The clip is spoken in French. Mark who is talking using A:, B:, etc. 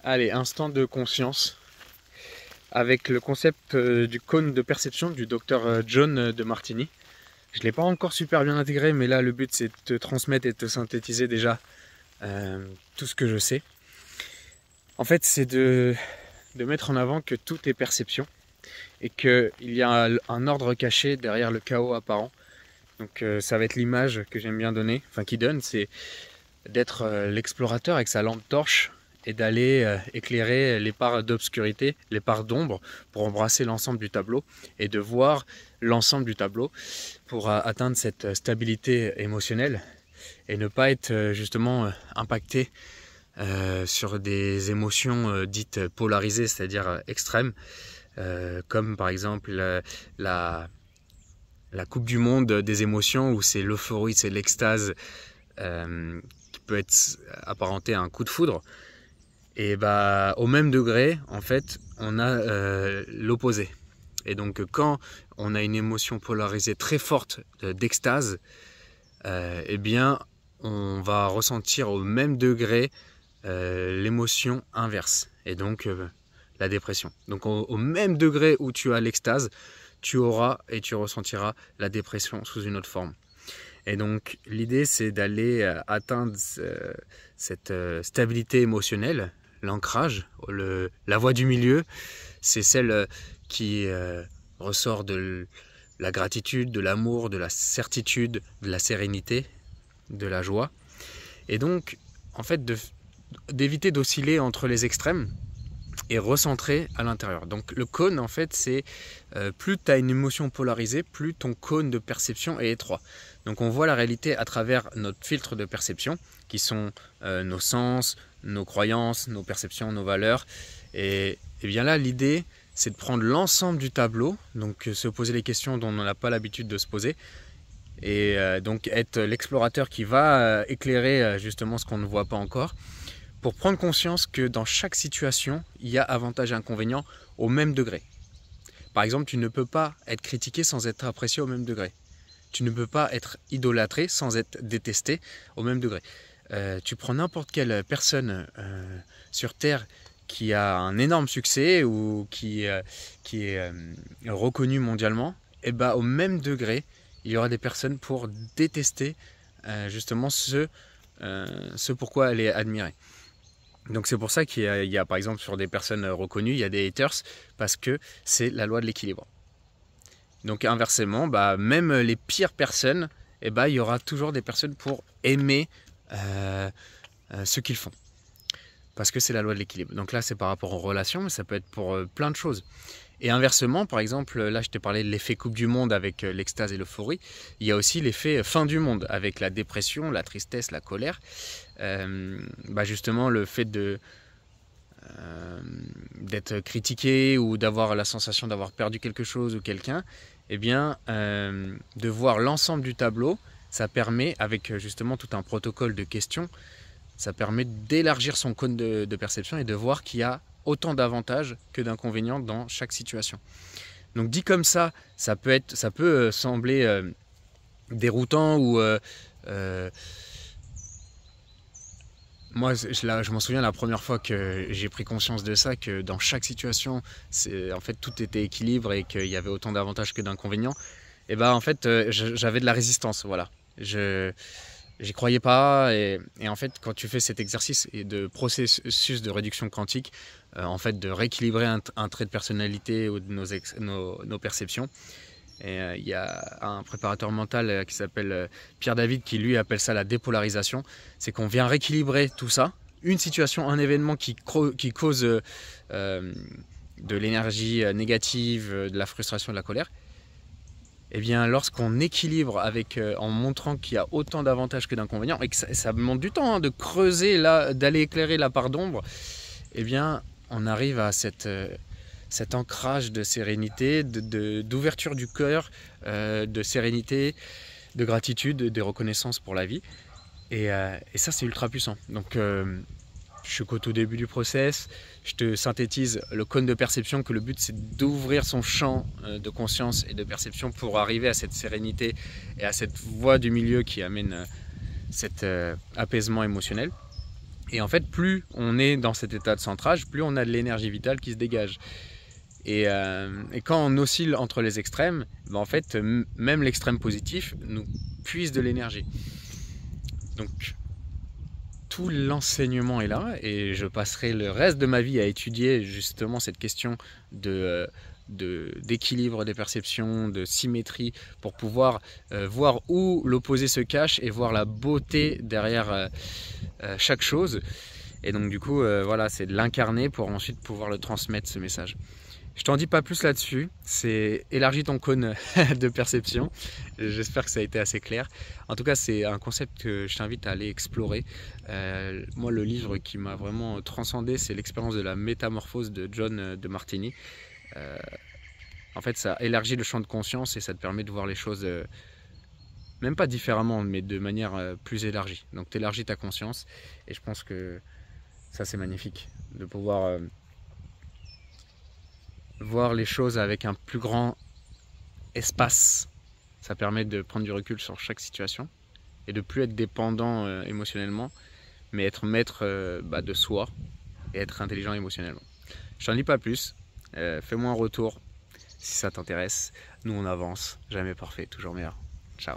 A: Allez, instant de conscience avec le concept du cône de perception du docteur John de Martini. Je ne l'ai pas encore super bien intégré, mais là le but c'est de te transmettre et de te synthétiser déjà tout ce que je sais. En fait, c'est de mettre en avant que tout est perception et qu'il y a un ordre caché derrière le chaos apparent. Donc ça va être l'image que j'aime bien donner, enfin qui donne, c'est d'être l'explorateur avec sa lampe torche et d'aller éclairer les parts d'obscurité, les parts d'ombre pour embrasser l'ensemble du tableau et de voir l'ensemble du tableau pour atteindre cette stabilité émotionnelle et ne pas être justement impacté sur des émotions dites polarisées, c'est-à-dire extrêmes, comme par exemple la coupe du monde des émotions où c'est l'euphorie, c'est l'extase qui peut être apparenté à un coup de foudre. Et bah au même degré, en fait, on a l'opposé. Et donc quand on a une émotion polarisée très forte d'extase, eh bien on va ressentir au même degré l'émotion inverse, et donc la dépression. Donc au même degré où tu as l'extase, tu auras et tu ressentiras la dépression sous une autre forme. Et donc l'idée c'est d'aller atteindre cette stabilité émotionnelle, l'ancrage, la voie du milieu, c'est celle qui ressort de la gratitude, de l'amour, de la certitude, de la sérénité, de la joie. Et donc en fait d'éviter d'osciller entre les extrêmes et recentrer à l'intérieur. Donc le cône, en fait, c'est plus tu as une émotion polarisée, plus ton cône de perception est étroit. Donc on voit la réalité à travers notre filtre de perception, qui sont nos sens, nos croyances, nos perceptions, nos valeurs. Et bien là, l'idée, c'est de prendre l'ensemble du tableau, donc se poser les questions dont on n'a pas l'habitude de se poser, et donc être l'explorateur qui va éclairer justement ce qu'on ne voit pas encore, pour prendre conscience que dans chaque situation, il y a avantages et inconvénients au même degré. Par exemple, tu ne peux pas être critiqué sans être apprécié au même degré. Tu ne peux pas être idolâtré sans être détesté au même degré. Tu prends n'importe quelle personne sur Terre qui a un énorme succès ou qui est reconnue mondialement, et ben, au même degré, il y aura des personnes pour détester justement ce pourquoi elle est admirée. Donc c'est pour ça qu'il y a par exemple sur des personnes reconnues, il y a des haters, parce que c'est la loi de l'équilibre. Donc inversement, bah, même les pires personnes, eh bah, il y aura toujours des personnes pour aimer ce qu'ils font. Parce que c'est la loi de l'équilibre. Donc là c'est par rapport aux relations, mais ça peut être pour plein de choses. Et inversement, par exemple, là je t'ai parlé de l'effet coupe du monde avec l'extase et l'euphorie. Il y a aussi l'effet fin du monde avec la dépression, la tristesse, la colère. Bah justement, le fait d'être critiqué ou d'avoir la sensation d'avoir perdu quelque chose ou quelqu'un, eh bien, de voir l'ensemble du tableau, ça permet, avec justement tout un protocole de questions, ça permet d'élargir son cône de perception et de voir qu'il y a autant d'avantages que d'inconvénients dans chaque situation. Donc dit comme ça peut sembler déroutant ou moi je m'en souviens la première fois que j'ai pris conscience de ça, que dans chaque situation en fait tout était équilibre et qu'il y avait autant d'avantages que d'inconvénients. Et ben en fait j'avais de la résistance, voilà. J'y croyais pas, et en fait quand tu fais cet exercice et de processus de réduction quantique, en fait de rééquilibrer un trait de personnalité ou de nos perceptions, et il y a un préparateur mental qui s'appelle Pierre David qui lui appelle ça la dépolarisation. C'est qu'on vient rééquilibrer tout ça, une situation, un événement qui cause de l'énergie négative, de la frustration, de la colère. Eh bien, lorsqu'on équilibre en montrant qu'il y a autant d'avantages que d'inconvénients, et que ça demande du temps de creuser, d'aller éclairer la part d'ombre, eh bien, on arrive à cet ancrage de sérénité, d'ouverture du cœur, de sérénité, de gratitude, de reconnaissance pour la vie. Et ça, c'est ultra puissant. Donc, je suis qu'au tout début du process, je te synthétise le cône de perception, que le but c'est d'ouvrir son champ de conscience et de perception pour arriver à cette sérénité et à cette voie du milieu qui amène cet apaisement émotionnel. Et en fait, plus on est dans cet état de centrage, plus on a de l'énergie vitale qui se dégage. Et quand on oscille entre les extrêmes, ben en fait, même l'extrême positif nous puise de l'énergie. Donc, tout l'enseignement est là, et je passerai le reste de ma vie à étudier justement cette question d'équilibre des perceptions, de symétrie, pour pouvoir voir où l'opposé se cache et voir la beauté derrière chaque chose. Et donc du coup, voilà, c'est de l'incarner pour ensuite pouvoir le transmettre, ce message. Je t'en dis pas plus là-dessus, c'est élargis ton cône de perception. J'espère que ça a été assez clair. En tout cas, c'est un concept que je t'invite à aller explorer. Moi, le livre qui m'a vraiment transcendé, c'est l'expérience de la métamorphose de John de Martini. En fait, ça élargit le champ de conscience et ça te permet de voir les choses, même pas différemment, mais de manière plus élargie. Donc, tu élargis ta conscience, et je pense que ça, c'est magnifique de pouvoir voir les choses avec un plus grand espace. Ça permet de prendre du recul sur chaque situation et de plus être dépendant émotionnellement, mais être maître de soi et être intelligent émotionnellement. Je t'en dis pas plus, fais-moi un retour si ça t'intéresse. Nous on avance, jamais parfait, toujours meilleur. Ciao.